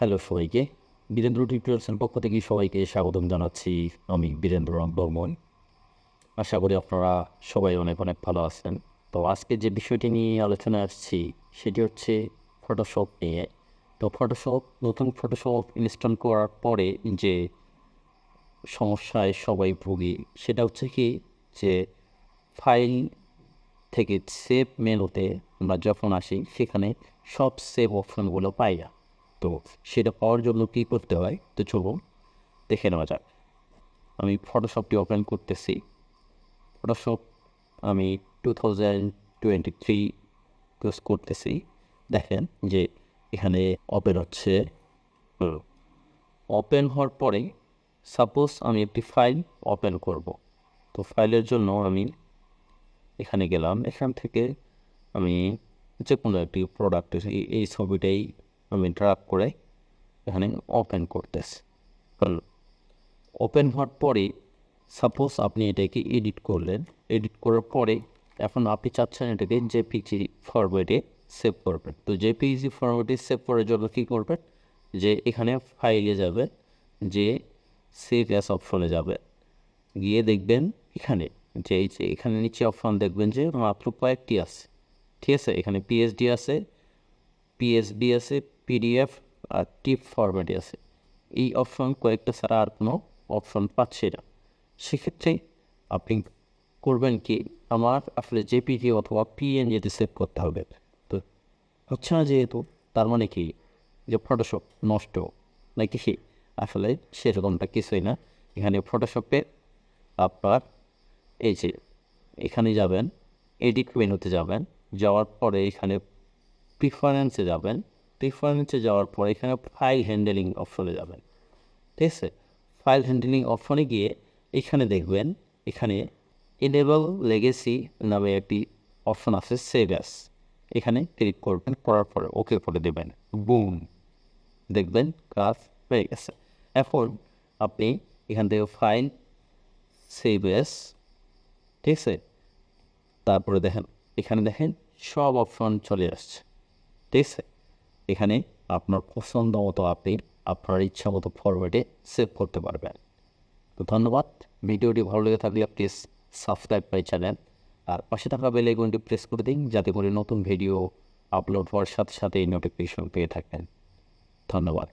Hello সবাইকে, বীরেন্দ্র টিউটোরিয়ালসের পক্ষ থেকে সবাইকে স্বাগতম জানাচ্ছি। আমি বীরেন্দ্রনাথ বর্মন। আশা করি আপনারা সবাই অনেক অনেক ভালো আছেন। তো আজকে যে বিষয়টি নিয়ে আলোচনা আসছি সেটি হচ্ছে ফটোশপ নিয়ে। তো নতুন ফটোশপ ইনস্টল করার পরে যে সমস্যায় সবাই ভুগি সেটা হচ্ছে কি, যে ফাইল থেকে সেভ মেনুতে আমরা যখন আসি সেখানে সব সেভ অপশনগুলো পাই না। তো সেটা পাওয়ার জন্য কী করতে হয়, তো চলুন দেখে নেওয়া যাক। আমি ফটোশপটি ওপেন করতেছি। ফটোশপ আমি 2023 ইউজ করতেছি। দেখেন যে এখানে ওপেন হচ্ছে। ওপেন হওয়ার পরে সাপোজ আমি একটি ফাইল ওপেন করব। তো ফাইলের জন্য আমি এখানে গেলাম। এখান থেকে আমি যে কোনো একটি প্রোডাক্ট এই ছবিটাই আমি ড্রাগ করে এখানে ওপেন করতেছি। ওপেন হওয়ার পরে সাপোজ আপনি এটাকে এডিট করলেন। এডিট করার পরে এখন আপনি চাচ্ছেন এটাকে জেপিজি ফরম্যাটে সেভ করবেন। তো জেপিজি ফরম্যাটে সেভ করার জন্য কী করবেন, যে এখানে ফাইলে যাবে, যে সেভ অ্যাস অপশনে যাবে, গিয়ে দেখবেন এখানে যে এখানে নিচে অপশন দেখবেন যে মাত্র কয়েকটি আছে। ঠিক আছে, এখানে পিএসডি আছে, পিএসবি আছে, পিডিএফ আর টিপ ফরম্যাটে আছে। এই অপশন কয়েকটা ছাড়া আর কোনো অপশন পাচ্ছি না। সেক্ষেত্রে আপনি করবেন কি, আমার আসলে জেপিজি অথবা পিএনজিতে সেভ করতে হবে। তো হচ্ছে না যেহেতু, তার মানে কি যে ফটোশপ নষ্ট নাকি? আসলে সেরকমটা কিছুই না। এখানে ফটোশপে আপনার এই যে এখানে যাবেন, এডিট মেনুতে যাবেন, যাওয়ার পরে এখানে প্রিফারেন্সে যাবেন। প্রিফারেন্সে যাওয়ার পরে এখানে ফাইল হ্যান্ডেলিং অপশনে যাবেন। ঠিক আছে, ফাইল হ্যান্ডেলিং অপশনে গিয়ে এখানে দেখবেন, এখানে এনেবল লেগেসি নামে একটি অপশন আছে, সেভ অ্যাস। এখানে ক্লিক করবেন, করার পরে ওকে করে দেবেন। বুম, দেখবেন কাজ হয়ে গেছে। এখন আপনি এখান থেকে ফাইল, সেভ অ্যাস, ঠিক আছে, তারপরে এখানে দেখেন সব অপশন চলে আসছে। ঠিক আছে, এখানে আপনার পছন্দ মতো আপনি আপনার ইচ্ছা মতো ফরম্যাটে সেভ করতে পারবেন। তো ধন্যবাদ। ভিডিওটি ভালো লেগে থাকলে প্লিজ সাবস্ক্রাইব মাই চ্যানেল, আর পাশে থাকা বেল আইকনটি প্রেস করে দিন, যাতে করে নতুন ভিডিও আপলোড হওয়ার সাথে সাথে এই নোটিফিকেশন পেয়ে থাকেন। ধন্যবাদ।